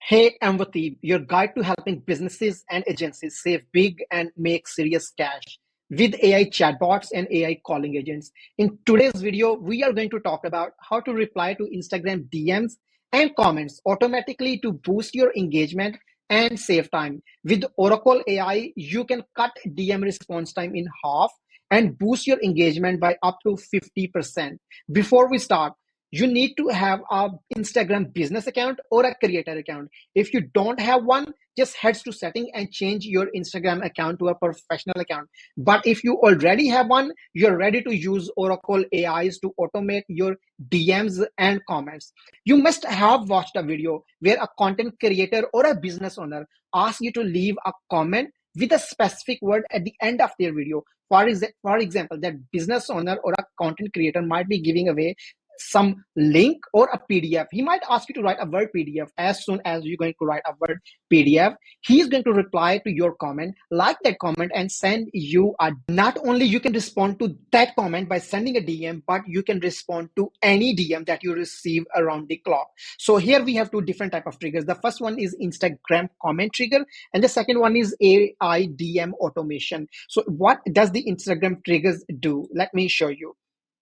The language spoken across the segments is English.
Hey, Amvati, your guide to helping businesses and agencies save big and make serious cash with AI chatbots and AI calling agents. In today's video, we are going to talk about how to reply to Instagram DMs and comments automatically to boost your engagement and save time. With Oracle AI, you can cut DM response time in half and boost your engagement by up to 50%. Before we start, you need to have a Instagram business account or a creator account. If you don't have one, just head to setting and change your Instagram account to a professional account. But if you already have one, you're ready to use Oracle AIs to automate your DMs and comments. You must have watched a video where a content creator or a business owner asks you to leave a comment with a specific word at the end of their video. For example, that business owner or a content creator might be giving away some link or a PDF. He might ask you to write a word PDF. As soon as you're going to write a word PDF, he's going to reply to your comment, like that comment, and send you a. Not only you can respond to that comment by sending a DM, but you can respond to any DM that you receive around the clock. So here we have two different type of triggers. The first one is Instagram comment trigger, and the second one is AI DM automation. So what does the Instagram triggers do? Let me show you.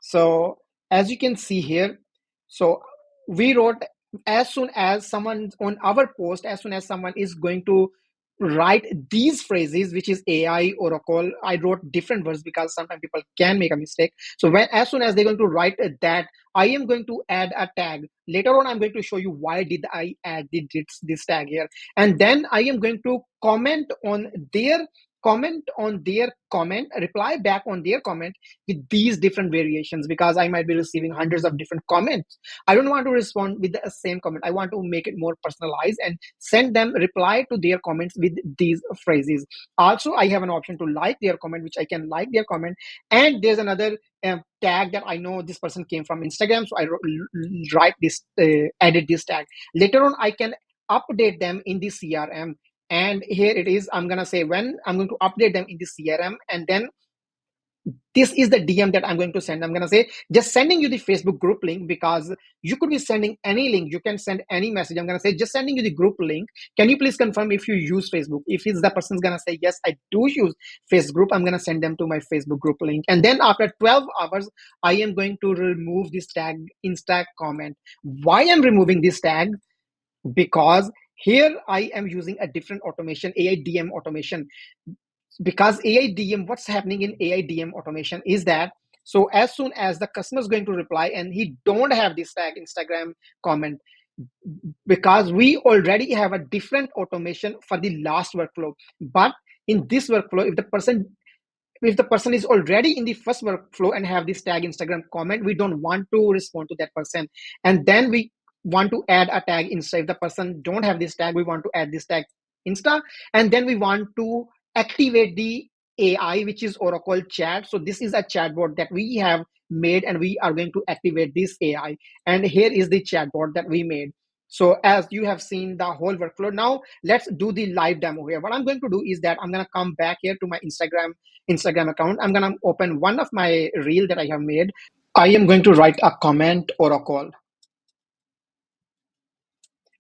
So as you can see here, so we wrote, as soon as someone on our post, as soon as someone is going to write these phrases, which is AI Oracle, I wrote different words because sometimes people can make a mistake. So as soon as they're going to write that, I am going to add a tag. Later on, I'm going to show you why did I add this tag here. And then I am going to comment, reply back on their comment with these different variations, because I might be receiving hundreds of different comments. I don't want to respond with the same comment. I want to make it more personalized and send them reply to their comments with these phrases. Also, I have an option to like their comment, which I can like their comment. And there's another tag that I know this person came from Instagram. So I edit this tag. Later on, I can update them in the CRM. And here it is. I'm going to say when I'm going to update them in the CRM, and then this is the DM that I'm going to send. I'm going to say, just sending you the Facebook group link, because you could be sending any link. You can send any message. I'm going to say, just sending you the group link. Can you please confirm if you use Facebook? If it's the person's going to say, yes, I do use Facebook, I'm going to send them to my Facebook group link. And then after 12 hours, I am going to remove this tag, Insta comment. Why I'm removing this tag? Because here I am using a different automation, AI DM automation. Because AI DM, what's happening in AI DM automation is that, so as soon as the customer is going to reply and he don't have this tag Instagram comment, because we already have a different automation for the last workflow. But in this workflow, if the person is already in the first workflow and have this tag Instagram comment, we don't want to respond to that person. And then we want to add a tag Insta. If the person don't have this tag, we want to add this tag Insta. And then we want to activate the AI, which is Oracle Chat. So this is a chatbot that we have made, and we are going to activate this AI. And here is the chatbot that we made. So as you have seen the whole workflow, now let's do the live demo here. What I'm going to do is that I'm going to come back here to my Instagram account. I'm going to open one of my reel that I have made. I am going to write a comment or a call.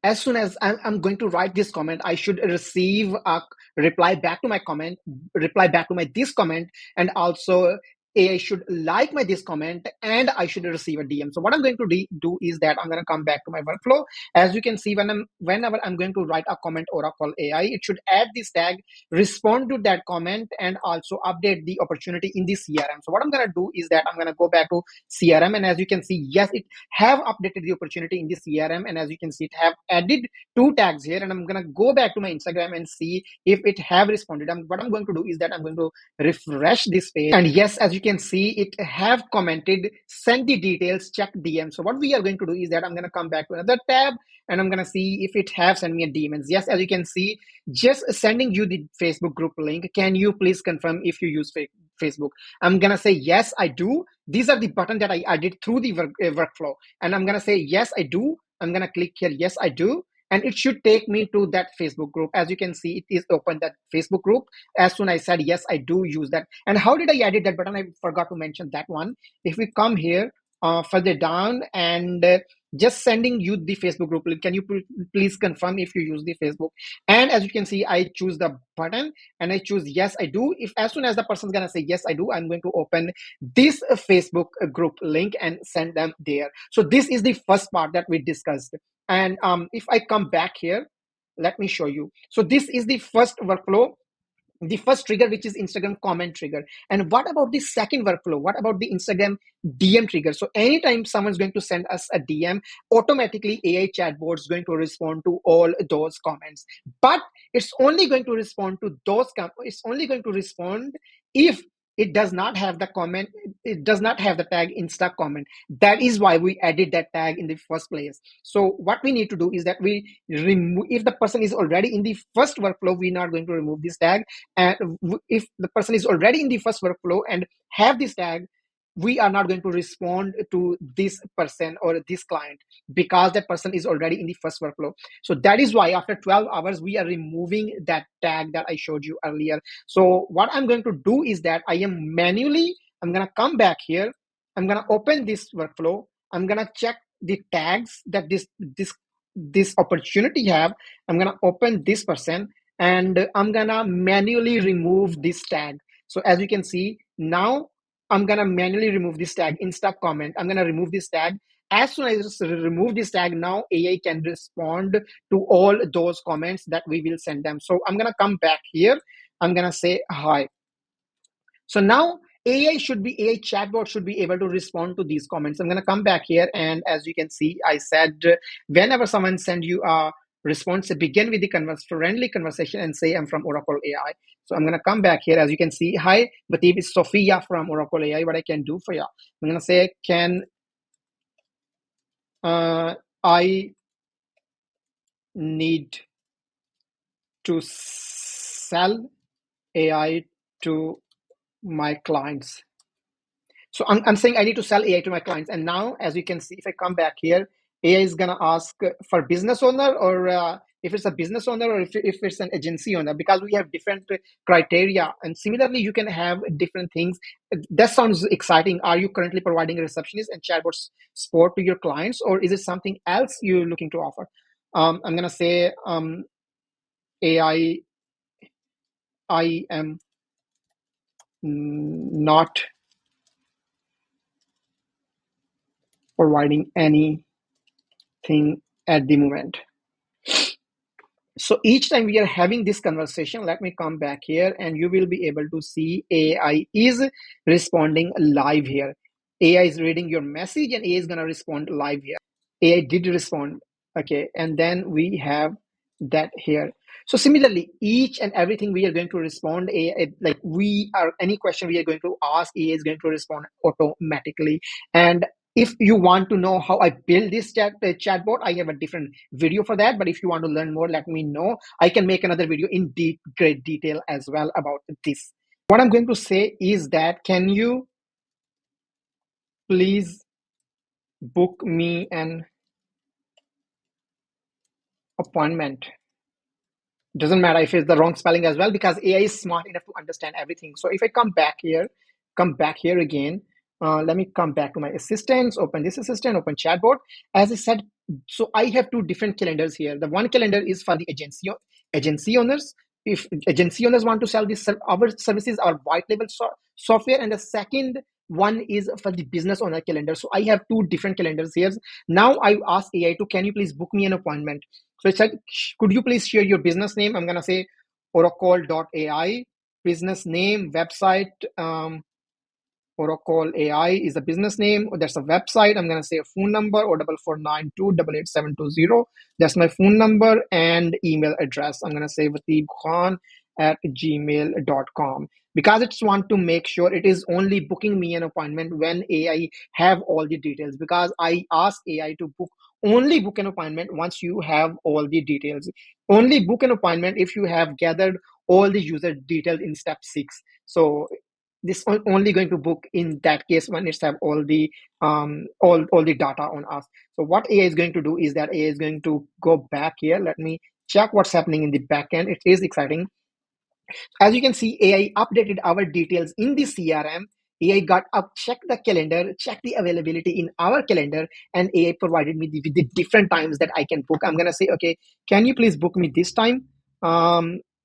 As soon as I'm going to write this comment, I should receive a reply back to my comment, reply back to my this comment, and also AI should like my this comment, and I should receive a DM. So what I'm going to do is that I'm going to come back to my workflow. As you can see, whenever I'm going to write a comment or a call AI, it should add this tag, respond to that comment, and also update the opportunity in the CRM. So what I'm going to do is that I'm going to go back to CRM, and as you can see, yes, it have updated the opportunity in the CRM, and as you can see, it have added two tags here. And I'm going to go back to my Instagram and see if it have responded. What I'm going to do is that I'm going to refresh this page, and yes, as you can see, it have commented, send the details, check DM. So what we are going to do is that I'm going to come back to another tab, and I'm going to see if it have sent me a DM. And yes, as you can see, just sending you the Facebook group link. Can you please confirm if you use Facebook? I'm going to say, yes, I do. These are the button that I added through the workflow. And I'm going to say, yes, I do. I'm going to click here, yes, I do. And it should take me to that Facebook group. As you can see, it is open, that Facebook group. As soon as I said, yes, I do use that. And how did I edit that button? I forgot to mention that one. If we come here further down, and just sending you the Facebook group link. Can you please confirm if you use the Facebook? And as you can see, I choose the button and I choose yes, I do. If as soon as the person's gonna say yes, I do, I'm going to open this Facebook group link and send them there. So this is the first part that we discussed. And if I come back here, let me show you. So this is the first workflow, the first trigger, which is Instagram comment trigger. And what about the second workflow? What about the Instagram DM trigger? So anytime someone's going to send us a DM, automatically AI chatbot is going to respond to all those comments. But it's only going to respond to those it's only going to respond if it does not have the comment, it does not have the tag insta comment. That is why we added that tag in the first place. So what we need to do is that we remove, if the person is already in the first workflow, we're not going to remove this tag. And if the person is already in the first workflow and have this tag, we are not going to respond to this person or this client because that person is already in the first workflow. So that is why after 12 hours we are removing that tag that I showed you earlier. So what I'm going to do is that I'm going to come back here, I'm going to open this workflow, I'm going to check the tags that this opportunity have. I'm going to open this person and I'm gonna manually remove this tag. So as you can see, now I'm gonna manually remove this tag, Insta comment. I'm gonna remove this tag. As soon as I remove this tag, now AI can respond to all those comments that we will send them. So I'm gonna come back here. I'm gonna say hi. So now AI chatbot should be able to respond to these comments. I'm going to come back here. And as you can see, I said, whenever someone send you a response, begin with the friendly conversation and say, I'm from Oracle AI. So I'm going to come back here. As you can see, hi, Batib, it's Sophia from Oracle AI. What I can do for you? I'm going to say, I need to sell AI to my clients. So I'm saying I need to sell AI to my clients. And now, as you can see, if I come back here, AI is going to ask for business owner or if it's a business owner or if it's an agency owner, because we have different criteria. And similarly, you can have different things. That sounds exciting. Are you currently providing a receptionist and chatbot support to your clients, or is it something else you're looking to offer? I'm going to say AI, I am not providing anything at the moment. So each time we are having this conversation, let me come back here and you will be able to see AI is responding live here. AI is reading your message and AI is going to respond live here. AI did respond. Okay. And then we have that here. So similarly, each and everything we are going to respond, AI, like any question we are going to ask, AI is going to respond automatically. And if you want to know how I build this chatbot, I have a different video for that. But if you want to learn more, let me know. I can make another video in great detail as well about this. What I'm going to say is that, can you please book me an appointment? Doesn't matter if it's the wrong spelling as well, because AI is smart enough to understand everything. So if I come back here again, let me come back to my assistants, open this assistant, open chatbot. As I said, so I have two different calendars here. The one calendar is for the agency owners. If agency owners want to sell our services, our white label software, and the second one is for the business owner calendar. So I have two different calendars here. Now I ask AI to, can you please book me an appointment? So it's like, could you please share your business name? I'm going to say ORACALL.ai, business name, website. Oracle AI is a business name. That's a website. I'm going to say a phone number, or 4492888720. That's my phone number and email address. I'm going to say watibkhan@gmail.com, because it's want to make sure it is only booking me an appointment when AI have all the details, because I ask AI to only book an appointment once you have all the details. Only book an appointment if you have gathered all the user details in step 6. So this only going to book in that case when it's have all the all the data on us. So what AI is going to do is that AI is going to go back here. Let me check what's happening in the back end. It is exciting. As you can see, AI updated our details in the CRM. AI got up, check the calendar, check the availability in our calendar, and AI provided me with the different times that I can book. I'm gonna say, okay, can you please book me this time?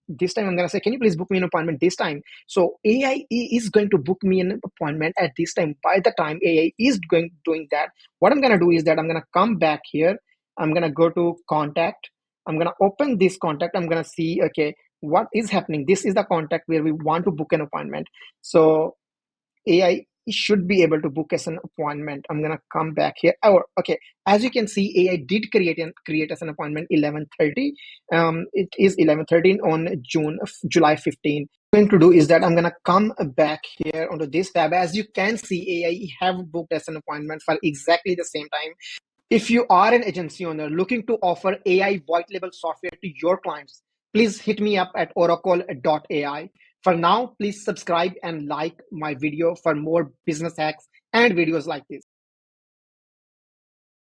This time I'm gonna say, can you please book me an appointment this time? So AI is going to book me an appointment at this time. By the time AI is going doing that, what I'm gonna do is that I'm gonna come back here. I'm gonna go to contact. I'm gonna open this contact. I'm gonna see, okay, what is happening. This is the contact where we want to book an appointment. So AI should be able to book us an appointment. I'm gonna come back here. Oh, okay. As you can see, AI did create us an appointment 11:30. It is 11:13 on July 15. What I'm going to do is that I'm gonna come back here onto this tab. As you can see, AI have booked us an appointment for exactly the same time. If you are an agency owner looking to offer AI white label software to your clients, please hit me up at oracle.ai. For now, please subscribe and like my video for more business hacks and videos like this.